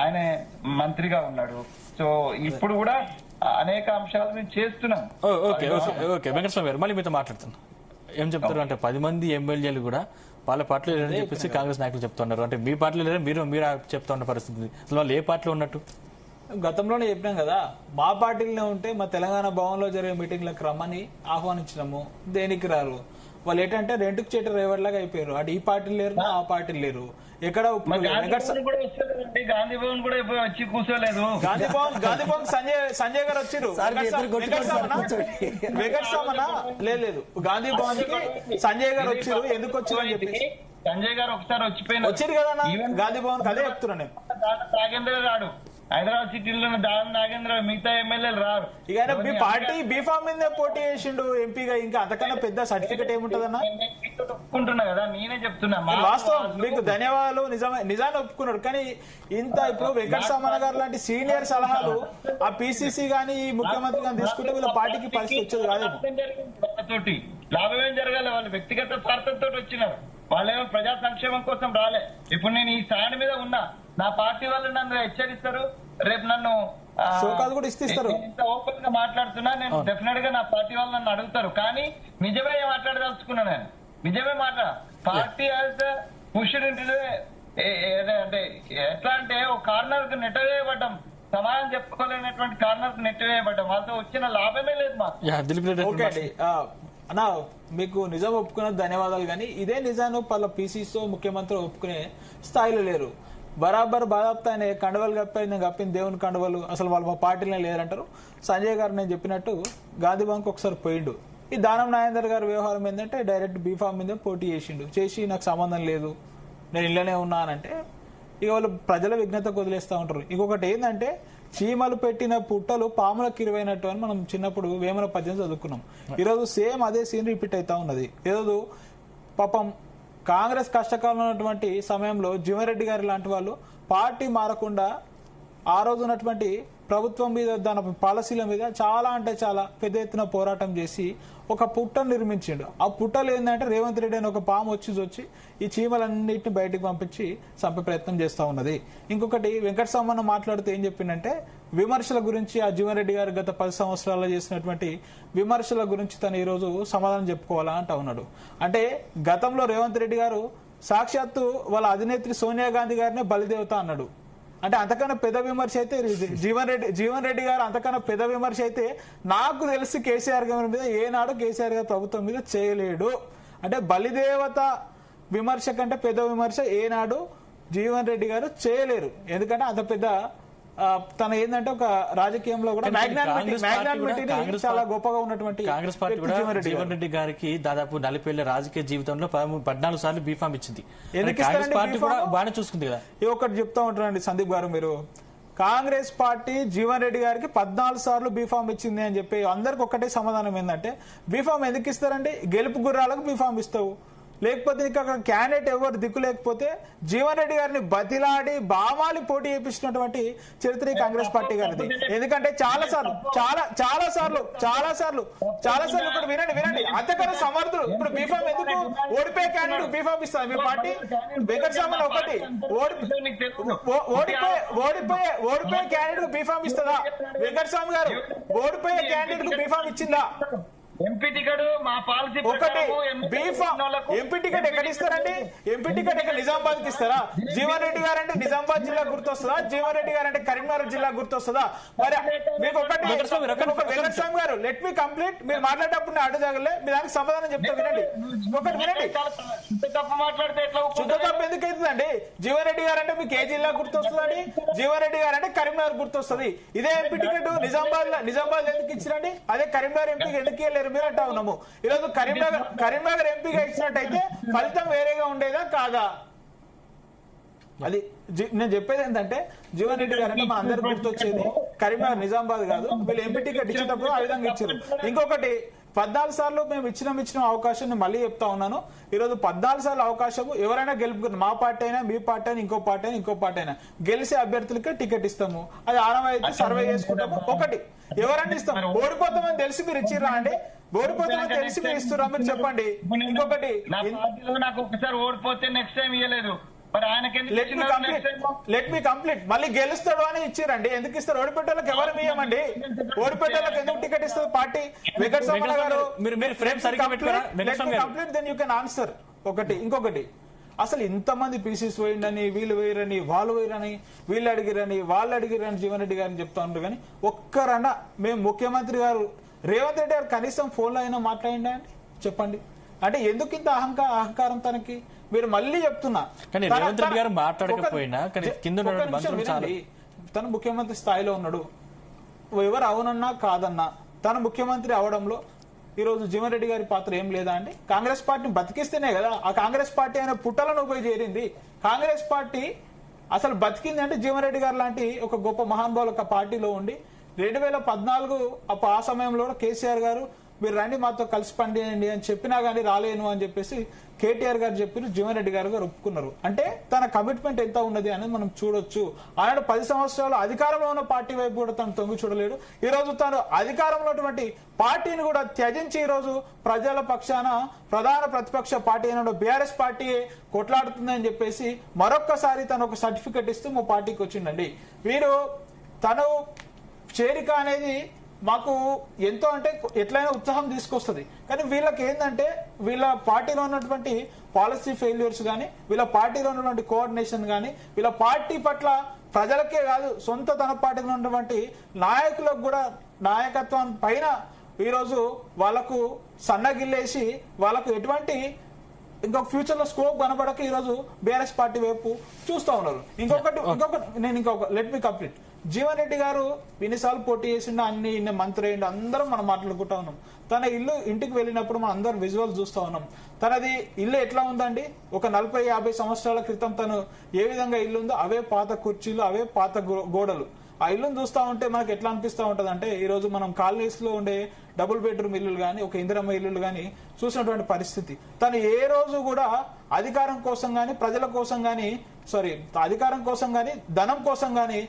ఆయన మంత్రిగా ఉన్నాడు. సో ఇప్పుడు కూడా అనేక అంశాలు మేము చేస్తున్నాం. ఓకే వెంకటస్వామి గారు మళ్ళీ మీతో మాట్లాడుతున్నాం. ఏం చెప్తారు అంటే 10 మంది ఎమ్మెల్యేలు కూడా వాళ్ళ పార్టీలో లేరని చెప్పేసి కాంగ్రెస్ నాయకులు చెప్తున్నారు. అంటే మీ పార్టీలో లేరని మీరు చెప్తున్న పరిస్థితి, అసలు వాళ్ళు ఏ పార్టీలో ఉన్నట్టు? గతంలోనే చెప్పినాం కదా, మా పార్టీలోనే ఉంటే మా తెలంగాణ భవన్లో జరిగే మీటింగ్లకు రమ్మని ఆహ్వానించినాము, దేనికి రారు. వాళ్ళు ఏంటంటే రెంట్కి చేటర్ రేవర్లాగా అయిపోయారు. అటు ఈ పార్టీలు లేరు, ఆ పార్టీలు లేరు. ఎక్కడ గాంధీ భవన్ కూడా వచ్చి కూర్చోలేదు. గాంధీ భవన్ సంజయ్ గారు వచ్చారు. వెంకటస్వామన లేదు, గాంధీ భవన్ కి సంజయ్ గారు వచ్చారు. ఎందుకు వచ్చారు అని చెప్పి సంజయ్ గారు ఒకసారి వచ్చారు కదా గాంధీ భవన్. అదే చెప్తున్నాను నేను. నాగేంద్ర రాడు, హైదరాబాద్ సిటీలో దాని నాగేంద్ర, మిగతా ఎమ్మెల్యేలు రారు. ఇక మీ పార్టీ బీఫామ్ మీద పోటీ చేసిండు ఎంపీగా, ఇంకా అంతకన్నా పెద్ద సర్టిఫికేట్ ఏముంటదన్నా? ఒప్పుకుంటున్నా కదా, నేనే చెప్తున్నా. వాస్తవం, మీకు ధన్యవాదాలు. నిజాన్ని ఒప్పుకున్నాడు. కానీ ఇంత ఇప్పుడు వెంకటస్వామన్న గారు లాంటి సీనియర్ సలహాలు ఆ పిసిసి గానీ ముఖ్యమంత్రి గానీ తీసుకుంటే వీళ్ళ పార్టీకి పరిస్థితి వచ్చేది కాదు. లాభం ఏం జరగాలి? వాళ్ళు వ్యక్తిగత స్వార్థంతో వచ్చినారు. వాళ్ళేమో ప్రజా సంక్షేమం కోసం రాలే. ఇప్పుడు నేను ఈ స్థాయి మీద ఉన్నా, నా పార్టీ వాళ్ళు నన్ను హెచ్చరిస్తారు, రేపు నన్ను ఇంత ఓపెన్ గా మాట్లాడుతున్నా. నేను డెఫినెట్ గా నా పార్టీ వాళ్ళు నన్ను అడుగుతారు. కానీ నిజమే మాట్లాడదలుచుకున్నా. నేను నిజమే పార్టీ పుష్డ్ అంటే ఎట్లా అంటే ఒక కార్నర్ కు నెట్టవేయబడ్డం, సమాధానం చెప్పుకోలేనటువంటి కార్నర్ కు నెట్టవేయబడ్డం. వాళ్ళతో వచ్చిన లాభమే లేదు మాకు. అన్నా మీకు నిజం ఒప్పుకున్న ధన్యవాదాలు. కానీ ఇదే నిజాన్ని వాళ్ళ పీసీసీ ముఖ్యమంత్రి ఒప్పుకునే స్థాయిలో లేరు. బరాబర్ బాధాప్తా ఆయన కండవలు కప్పింది దేవుని కండవలు, అసలు వాళ్ళు మా పార్టీలో లేరంటారు. సంజయ్ గారు నేను చెప్పినట్టు గాంధీ భవన్కి ఒకసారి పోయిండు. ఈ దానం నాగేందర్ గారి వ్యవహారం ఏంటంటే డైరెక్ట్ బీఫామ్ మీద పోటీ చేసి నాకు సంబంధం లేదు, నేను ఇళ్ళనే ఉన్నానంటే ఇక వాళ్ళు ప్రజల విజ్ఞతకు వదిలేస్తూ ఉంటారు. ఇంకొకటి ఏంటంటే చీమలు పెట్టిన పుట్టలు పాములకు ఇరువైనట్టు అని మనం చిన్నప్పుడు వేమన పద్యం చదువుకున్నాం. ఈరోజు సేమ్ అదే సీన్ రిపీట్ అవుతా ఉన్నది. ఈరోజు పాపం కాంగ్రెస్ కష్టకాలంలో ఉన్నటువంటి సమయంలో జీవన్రెడ్డి గారి లాంటి వాళ్ళు పార్టీ మారకుండా ఆ రోజు ఉన్నటువంటి ప్రభుత్వం మీద దాని పాలసీల మీద చాలా అంటే చాలా పెద్ద ఎత్తున పోరాటం చేసి ఒక పుట్టను నిర్మించిండు. ఆ పుట్టలు ఏంటంటే రేవంత్ రెడ్డి అని ఒక పాము వచ్చి ఈ చీమలన్నింటినీ బయటకు పంపించి చంపే ప్రయత్నం చేస్తూ ఉన్నది. ఇంకొకటి వెంకటస్వామన్న మాట్లాడుతూ ఏం చెప్పిందంటే విమర్శల గురించి, ఆ జీవన్రెడ్డి గారు గత 10 సంవత్సరాల్లో చేసినటువంటి విమర్శల గురించి తను ఈరోజు సమాధానం చెప్పుకోవాలా అంటా ఉన్నాడు. అంటే గతంలో రేవంత్ రెడ్డి గారు సాక్షాత్తు వాళ్ళ అధినేత్రి సోనియా గాంధీ గారినే బలిదేవత అన్నాడు. అంటే అంతకన్నా పెద్ద విమర్శ అయితే జీవన్ రెడ్డి గారు అంతకన్నా పెద్ద విమర్శ అయితే నాకు తెలిసి కేసీఆర్ గారి మీద ఏనాడు కేసీఆర్ గారి ప్రభుత్వం మీద చేయలేడు. అంటే బలిదేవత విమర్శ కంటే పెద్ద విమర్శ ఏనాడు జీవన్ రెడ్డి గారు చేయలేరు. ఎందుకంటే అంత పెద్ద తన ఏంటంటే ఒక రాజకీయంలో కూడా చాలా గొప్పగా ఉన్నటువంటి కాంగ్రెస్ పార్టీ కూడా జీవన్ రెడ్డి గారికి దాదాపు 40 ఏళ్ల రాజకీయ జీవితంలో 14 సార్లు బీఫామ్ ఇచ్చింది. కాంగ్రెస్ పార్టీ కూడా బాగానే చూసుకుంది కదా. ఒకటి చెప్తా ఉంటారండి సందీప్ గారు, మీరు కాంగ్రెస్ పార్టీ జీవన్ రెడ్డి గారికి 14 సార్లు బీఫామ్ ఇచ్చింది అని చెప్పి అందరికి ఒక్కటే సమాధానం ఏంటంటే బీఫామ్ ఎందుకు ఇస్తారండి? గెలుపు గుర్రాలకు బీఫామ్ ఇస్తావు, లేకపోతే ఇంకా క్యాండిడేట్ ఎవరు దిక్కు లేకపోతే జీవన్ రెడ్డి గారిని బతిలాడి బామాలి పోటీ చేపించినటువంటి చరిత్ర కాంగ్రెస్ పార్టీ గారిది. ఎందుకంటే చాలా సార్లు ఇప్పుడు వినండి అంతకన్నా సమర్థులు. ఇప్పుడు బీఫామ్ ఎందుకు ఓడిపోయే క్యాండిడేట్ బీఫామ్ ఇస్తారు మీ పార్టీ? వెంకటస్వామి ఒకటి ఓడిపోయే క్యాండిడేట్ బీఫామ్ ఇస్తుందా? వెంకటస్వామి గారు ఓడిపోయే క్యాండిడేట్ కు బీఫామ్ ఇచ్చిందా? ఎంపీ టికెట్ మా పాలసీ ఎంపీ టికెట్ ఎక్కడ ఇస్తారండి? ఎంపీ టికెట్ ఎక్కడ నిజామాబాద్ కి ఇస్తారా? జీవన్ రెడ్డి గారు అంటే నిజామాబాద్ జిల్లా గుర్తొస్తుందా? జీవన్ రెడ్డి గారు అంటే కరీంనగర్ జిల్లా గుర్తొస్తుందా? మరి మీకు ఒకటి వెంకటస్వామి గారు లెట్ మీ కంప్లీట్. మీరు మాట్లాడేటప్పుడు నేను అడ్డు తగలే, మీ దానికి సమాధానం చెప్తా వినండి. ఒకటి వినండి. శుద్ధ తప్పు ఎందుకు అవుతుందండి? జీవన్ రెడ్డి గారు అంటే మీకు ఏ జిల్లా గుర్తొస్తుందండి? జీవన్ రెడ్డి గారు అంటే కరీంనగర్ గుర్తొస్తుంది. ఇదే ఎంపీ టికెట్ నిజామాబాద్ ఎందుకు ఇచ్చిరండి? అదే కరీంనగర్ ఎంపీకి ఎందుకు ఇవ్వలేరు మీరు అంటా ఉన్నాము. ఈరోజు కరీంనగర్ ఎంపీగా ఇచ్చినట్టయితే ఫలితం వేరేగా ఉండేదా కాదా? అది నేను చెప్పేది ఏంటంటే జీవన్ రెడ్డి గారు అంటే మన అందరికి గుర్తొచ్చేది కరీంనగర్ నిజామాబాద్ కాదు. వీళ్ళు ఎంపీ టికెట్ ఇచ్చేటప్పుడు ఆ విధంగా ఇచ్చారు. ఇంకొకటి 14 సార్లు మేము ఇచ్చిన అవకాశం మళ్ళీ చెప్తా ఉన్నాను. ఈరోజు 14 సార్లు అవకాశం ఎవరైనా గెలుపుకున్నారు. మా పార్టీ అయినా, మీ పార్టీ అయినా, ఇంకో పార్టీ అయినా గెలిచే అభ్యర్థులకే టికెట్ ఇస్తాము. అది ఆనవాయితీ సర్వే చేసుకుంటాము. ఒకటి ఎవరైనా ఇస్తాం. ఓడిపోతామని తెలిసి మీరు ఇచ్చిర్రా అండి? ఓడిపోతామని తెలిసి మీరు ఇస్తున్నా మీరు చెప్పండి. ఇంకొకటి నాకు ఒకసారి ఓడిపోతే నెక్స్ట్ టైం ఇవ్వలేదు, మరి ఆయనకి లెట్ మీ కంప్లీట్ మళ్ళీ గెలుస్తాడు అని ఇచ్చిరండి. ఎందుకు ఇస్తారు? ఓడిపెట్టోళ్ళకి ఎవరు ఇయ్యమండి? ఓడిపెట్టోళ్ళకి ఎందుకు టికెట్ ఇస్తుంది party? Venkataramana garu complete then you can answer. ఒకటి ఇంకొకటి, అసలు ఇంతమంది పీసీస్ పోయిండని, వీళ్ళు వేయరని, వాళ్ళు వేయరని, వీళ్ళు అడిగిరని, వాళ్ళు అడిగిరని జీవన్ రెడ్డి గారిని చెప్తా ఉంటారు. కానీ ఒక్కరన్నా మేము ముఖ్యమంత్రి గారు రేవంత్ రెడ్డి గారు కనీసం ఫోన్లో అయినా మాట్లాడిండా అండి? చెప్పండి. అంటే ఎందుకు ఇంత అహంకారం తనకి? మీరు మళ్ళీ చెప్తున్నా, తను ముఖ్యమంత్రి స్థాయిలో ఉన్నాడు. ఎవరు అవునన్నా కాదన్నా తను ముఖ్యమంత్రి అవడంలో ఈరోజు జీవన్ రెడ్డి గారి పాత్ర ఏం లేదా అండి? కాంగ్రెస్ పార్టీని బతికిస్తేనే కదా ఆ కాంగ్రెస్ పార్టీ అయిన పుట్టలను పోయి చేరింది. కాంగ్రెస్ పార్టీ అసలు బతికింది అంటే జీవన్ రెడ్డి గారు లాంటి ఒక గొప్ప మహానుభావులు ఒక పార్టీలో ఉండి 2014 ఆ సమయంలో కేసీఆర్ గారు మీరు రండి మాతో కలిసి పనిచేయండి అని చెప్పినా గానీ రాలేను అని చెప్పేసి కేటీఆర్ గారు చెప్పారు, జీవన్ రెడ్డి గారు ఒప్పుకున్నారు. అంటే తన కమిట్మెంట్ ఎంత ఉన్నది అనేది మనం చూడొచ్చు. ఆయన 10 సంవత్సరాలు అధికారంలో ఉన్న పార్టీ వైపు కూడా తను తొంగి చూడలేడు. ఈ రోజు తను అధికారంలో ఉన్నటువంటి పార్టీని కూడా త్యజించి ఈ రోజు ప్రజల పక్షాన ప్రధాన ప్రతిపక్ష పార్టీ అయిన బీఆర్ఎస్ పార్టీ కొట్లాడుతుందని చెప్పేసి మరొక్కసారి తను ఒక సర్టిఫికెట్ ఇస్తూ మా పార్టీకి వచ్చిండండి. వీరు తను చేరిక అనేది మాకు ఎంతో అంటే ఎట్లయినా ఉత్సాహం తీసుకొస్తుంది. కానీ వీళ్ళకి ఏంటంటే వీళ్ళ పార్టీలో ఉన్నటువంటి పాలసీ ఫెయిల్యూర్స్ కానీ, వీళ్ళ పార్టీలో ఉన్నటువంటి కోఆర్డినేషన్ కానీ, వీళ్ళ పార్టీ పట్ల ప్రజలకే కాదు సొంత తన పార్టీలో ఉన్నటువంటి నాయకులకు కూడా నాయకత్వం పైన ఈరోజు వాళ్ళకు సన్నగిల్లేసి వాళ్ళకు ఎటువంటి ఇంకొక ఫ్యూచర్ లో స్కోప్ కనబడక ఈరోజు బీఆర్ఎస్ పార్టీ వైపు చూస్తూ ఉన్నారు. ఇంకొకటి let me complete. Jeevan Reddy గారు ఎన్నిసార్లు పోటీ చేసిండు, ఇన్ని మంత్రి అయ్యిండు, అందరం మనం మాట్లాడుకుంటా ఉన్నాం. తన ఇంటికి వెళ్ళినప్పుడు మనం అందరం విజువల్ చూస్తా ఉన్నాం. తనది ఇల్లు ఎట్లా ఉందండి? ఒక 40-50 సంవత్సరాల క్రితం తను ఏ విధంగా ఇల్లు ఉందో అవే పాత కుర్చీలు, అవే పాత గోడలు. ఆ ఇల్లును చూస్తా ఉంటే మనకు ఎట్లా అనిపిస్తూ ఉంటది అంటే ఈ రోజు మనం కాలనీస్ లో ఉండే డబుల్ బెడ్రూమ్ ఇల్లులు కానీ, ఒక ఇందిరమ్మ ఇల్లులు కానీ చూసినటువంటి పరిస్థితి. తను ఏ రోజు కూడా అధికారం కోసం కానీ, ప్రజల కోసం కానీ, అధికారం కోసం కానీ, ధనం కోసం కానీ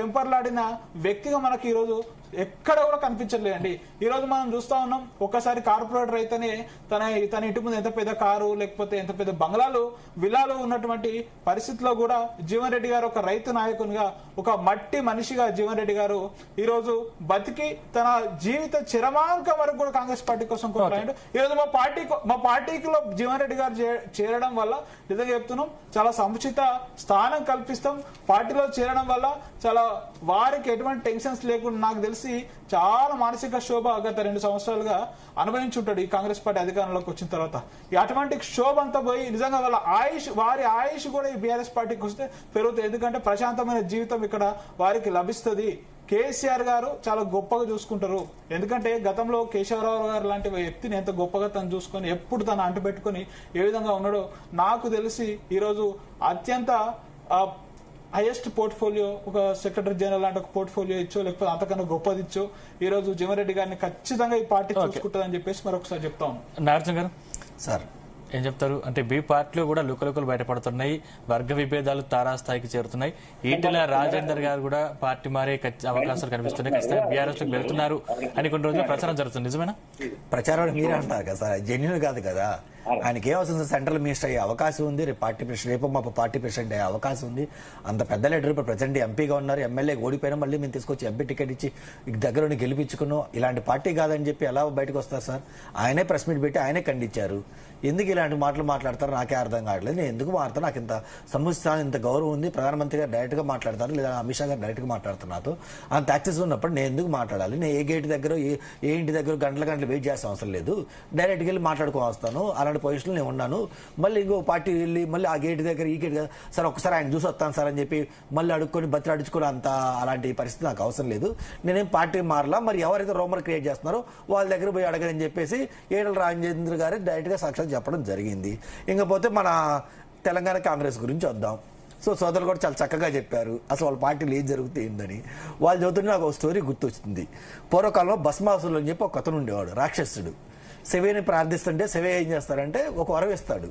వెంపర్లాడిన వ్యక్తిగా మనకి ఈరోజు ఎక్కడ కూడా కనిపించలేదండి. ఈ రోజు మనం చూస్తా ఉన్నాం, ఒక్కసారి కార్పొరేటర్ అయితేనే తన ఇంటి ముందు ఎంత పెద్ద కారు లేకపోతే ఎంత పెద్ద బంగ్లాలు విలాలు ఉన్నటువంటి పరిస్థితిలో కూడా జీవన్ రెడ్డి గారు ఒక రైతు నాయకునిగా, ఒక మట్టి మనిషిగా జీవన్ రెడ్డి గారు ఈ రోజు బతికి తన జీవిత చిరమాంకం వరకు కూడా కాంగ్రెస్ పార్టీ కోసం కొట్లాడాడు. ఈ రోజు మా పార్టీలో జీవన్ రెడ్డి గారు చేరడం వల్ల నిజంగా చెప్తున్నాం చాలా సముచిత స్థానం కల్పిస్తాం. పార్టీలో చేరడం వల్ల చాలా వారికి ఎటువంటి టెన్షన్స్ లేకుండా నాకు తెలిసి చాలా మానసిక శోభ గత 2 సంవత్సరాలుగా అనుభవించుంటాడు ఈ కాంగ్రెస్ పార్టీ అధికారంలోకి వచ్చిన తర్వాత. అటువంటి శోభ అంతా పోయి నిజంగా వారి ఆయుష్ కూడా ఈ బీఆర్ఎస్ పార్టీకి వస్తే పెరుగుతుంది. ఎందుకంటే ప్రశాంతమైన జీవితం ఇక్కడ వారికి లభిస్తుంది. కేసీఆర్ గారు చాలా గొప్పగా చూసుకుంటారు. ఎందుకంటే గతంలో కేశవరావు గారు లాంటి వ్యక్తిని ఎంత గొప్పగా తను చూసుకొని ఎప్పుడు తను అంటుపెట్టుకుని ఏ విధంగా ఉన్నాడో నాకు తెలిసి ఈరోజు అత్యంత హైయెస్ట్ పోర్ట్ఫోలియో ఒక సెక్రటరీ జనరల్ లాంటి ఒక పోర్ట్ఫోలియో ఇచ్చో లేకపోతే అంతకన్నా గొప్పది ఇచ్చో ఈ రోజు జీవన్ రెడ్డి గారిని ఖచ్చితంగా ఈ పార్టీ చూసుకుంటుందని చెప్పేసి మరొకసారి చెప్తా ఉన్నాం. నాగార్జున గారు సార్ ఏం చెప్తారు? అంటే బీ పార్టీలో కూడా లుకలుకలు బయటపడుతున్నాయి, వర్గ విభేదాలు తారాస్థాయికి చేరుతున్నాయి. ఈటెల రాజేందర్ గారు కూడా పార్టీ మారే అవకాశాలు కనిపిస్తున్నాయి, ఖచ్చితంగా బీఆర్ఎస్ లోకి వెళ్తున్నారు అని కొన్ని రోజులు ప్రచారం జరుగుతుంది. నిజమేనా? ప్రచారం మీరే అంటారు కదా సార్, జెన్యున్ కాదు కదా. ఆయనకి ఏమవుతుంది? సెంట్రల్ మినిస్టర్ అయ్యే అవకాశం ఉంది, రేపు పార్టీ ప్రెసిడెంట్, రేపు మా పార్టీ ప్రెసిడెంట్ అయ్యే అవకాశం ఉంది. అంత పెద్ద లీడర్ ఇప్పుడు ప్రెసిడెంట్ ఎంపీగా ఉన్నారు, ఎమ్మెల్యే ఓడిపోయినా మళ్ళీ మేము తీసుకొచ్చి ఎంపీ టికెట్ ఇచ్చి దగ్గరుండి గెలిపించుకున్నాం. ఇలాంటి పార్టీ కాదని చెప్పి ఎలా బయటకు వస్తారు సార్? ఆయనే ప్రెస్ మీట్ పెట్టి ఆయనే ఖండించారు. ఎందుకు ఇలాంటి మాటలు మాట్లాడతారు నాకే అర్థం కావట్లేదు. నేను ఎందుకు మాట్లాడతాను? నాకు ఇంత సముచితాన్ని ఇంత గౌరవం ఉంది, ప్రధానమంత్రి గారు డైరెక్ట్ గా మాట్లాడతారు లేదా అమిత్ షా గారు డైరెక్ట్ గా మాట్లాడుతారు. నాతో అంత యాక్సెస్ ఉన్నప్పుడు నేను ఎందుకు మాట్లాడాలి? నేను ఏ గేట్ దగ్గర ఏ ఇంటి దగ్గర గంటలు వెయిట్ చేసే అవసరం లేదు, డైరెక్ట్గా వెళ్ళి మాట్లాడుకోని వస్తాను. అలాంటి పొజిషన్లో నేను ఉన్నాను. మళ్ళీ ఇంకో పార్టీ వెళ్ళి మళ్ళీ ఆ గేట్ దగ్గర ఈ గేట్ సార్ ఒకసారి ఆయన చూసి వస్తాను సార్ అని చెప్పి మళ్ళీ అడుక్కొని బతిలాడించుకుని అంత అలాంటి పరిస్థితి నాకు అవసరం లేదు. నేనేం పార్టీ మారలా. మరి ఎవరైతే రోమర్ క్రియేట్ చేస్తున్నారో వాళ్ళ దగ్గర పోయి అడగని చెప్పేసి ఈటెల రాజేంద్ర గారు డైరెక్ట్ గా సాక్షాత్ చెప్పడం జరిగింది. ఇంకపోతే మన తెలంగాణ కాంగ్రెస్ గురించి వద్దాం. సోదరులు కూడా చాలా చక్కగా చెప్పారు అసలు వాళ్ళ పార్టీలో ఏం జరుగుతుందని. వాళ్ళు చదువుతుంటే నాకు ఒక స్టోరీ గుర్తొచ్చింది. పూర్వకాలంలో భస్మాసురులు అని చెప్పి ఒక అతను ఉండేవాడు, రాక్షసుడు. శివేని ప్రార్థిస్తుంటే శివే ఏం చేస్తాడంటే ఒక వరం ఇస్తాడు.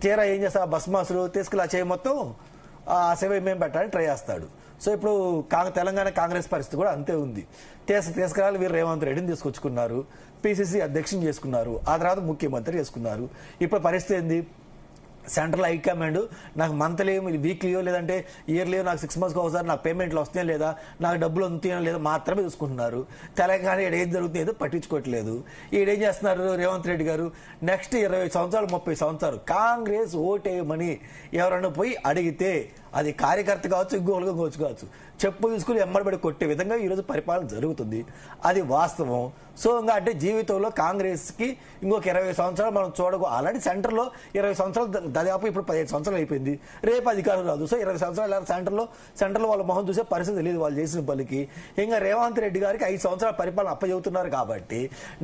తీరా ఏం చేస్తాడు? భస్మాసుడు తీసుకుని ఆ చేయి మొత్తం ఆ శివ మేము పెట్టాలని ట్రై చేస్తాడు. సో ఇప్పుడు తెలంగాణ కాంగ్రెస్ పరిస్థితి కూడా అంతే ఉంది. తీసుకురాలి వీరు రేవంత్ రెడ్డిని తీసుకొచ్చుకున్నారు, పిసిసి అధ్యక్షుని చేసుకున్నారు, ఆ తర్వాత ముఖ్యమంత్రి చేసుకున్నారు. ఇప్పుడు పరిస్థితి ఏంది? సెంట్రల్ హైకమాండ్ నాకు మంత్లీ వీక్లీయో లేదంటే ఇయర్లీయో నాకు 6 months ఒకసారి నాకు పేమెంట్లు వస్తాయో లేదా నాకు డబ్బులు అందుతాయో లేదా మాత్రమే చూసుకుంటున్నారు. తెలంగాణ ఏం జరుగుతుందో ఏదో పట్టించుకోవట్లేదు. ఈడేం చేస్తున్నారు రేవంత్ రెడ్డి గారు, నెక్స్ట్ 20 సంవత్సరాలు 30 సంవత్సరాలు కాంగ్రెస్ ఓటేయమని ఎవరన్నా పోయి అడిగితే అది కార్యకర్త కావచ్చు ఇంకోలుగా కావచ్చు చెప్పు తీసుకుని ఎమ్మడిపడి కొట్టే విధంగా ఈరోజు పరిపాలన జరుగుతుంది. అది వాస్తవం. సో ఇంకా అంటే జీవితంలో కాంగ్రెస్ కి ఇంకొక 20 సంవత్సరాలు మనం చూడకు. అలాంటి సెంటర్లో 20 సంవత్సరాలు దాదాపు ఇప్పుడు 15 సంవత్సరాలు అయిపోయింది. రేపు అధికారం రాదు. సో 20 సంవత్సరాలు సెంటర్లో వాళ్ళ మొహం చూసే పరిస్థితి తెలియదు వాళ్ళు చేసిన పనికి. ఇంకా రేవంత్ రెడ్డి గారికి 5 సంవత్సరాల పరిపాలన అప్పచెబుతున్నారు కాబట్టి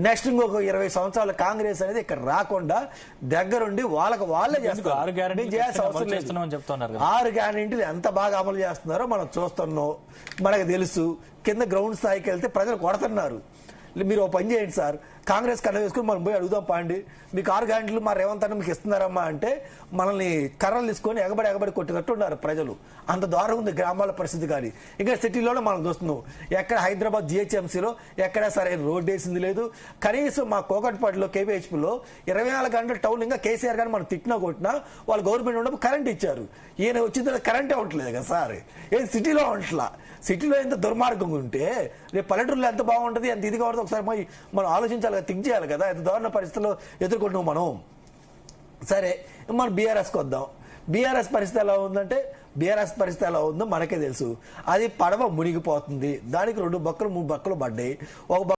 నెక్స్ట్ ఇంకొక 20 సంవత్సరాల కాంగ్రెస్ అనేది ఇక్కడ రాకుండా దగ్గరుండి వాళ్ళే చేస్తారు. 6 గ్యారెంటీలు 6 గ్యారెంటీలు ఎంత బాగా అమలు చేస్తున్నారో మనం చూస్తున్నాం. మనకు తెలుసు. కింద గ్రౌండ్ స్థాయికి వెళ్తే ప్రజలు కొడుతున్నారు. మీరు ఒక పని చేయండి సార్, కాంగ్రెస్ కన్నా వేసుకుని మనం పోయి అడుగుదాం పాండి, మీకు 6 గ్యారెంటీలు మా రేవంత్ అన్న మీకు ఇస్తున్నారమ్మా అంటే మనల్ని కర్రలు తీసుకొని ఎగబడి కొట్టినట్టు ఉన్నారు ప్రజలు. అంత దారుణం ఉంది గ్రామాల పరిస్థితి. కానీ ఇంకా సిటీలోనే మనం చూస్తున్నాం. ఎక్కడ హైదరాబాద్ GHMCలో ఎక్కడా సరైన రోడ్డు వేసింది లేదు. కనీసం మా కోకట్పాటిలో KPHPలో 24 గంటల టౌన్ ఇంకా కేసీఆర్ గారు మనం తిట్టినా కొట్టినా వాళ్ళు గవర్నమెంట్ ఉన్నప్పుడు కరెంట్ ఇచ్చారు. ఈయన వచ్చిన తర్వాత కరెంటే ఉండట్లేదు కదా సార్. ఏది సిటీలో ఉండట్లా. సిటీలో ఎంత దుర్మార్గం ఉంటే రేపు పల్లెటూరులో ఎంత బాగుంటుంది, ఎంత ఇదిగా ఉంటుంది ఒకసారి మనం ఆలోచించాలి, థింక్ చేయాలి కదా. ఎంత దారుణ పరిస్థితుల్లో ఎదుర్కొంటున్నాం మనం. సరే మనం బీఆర్ఎస్కి వద్దాం. బీఆర్ఎస్ పరిస్థితి ఎలా ఉందంటే బీఆర్ఎస్ పరిస్థితి ఎలా ఉందో మనకే తెలుసు. అది పడవ మునిగిపోతుంది. దానికి 2 బక్కలు 3 బక్కలు పడ్డాయి. ఒక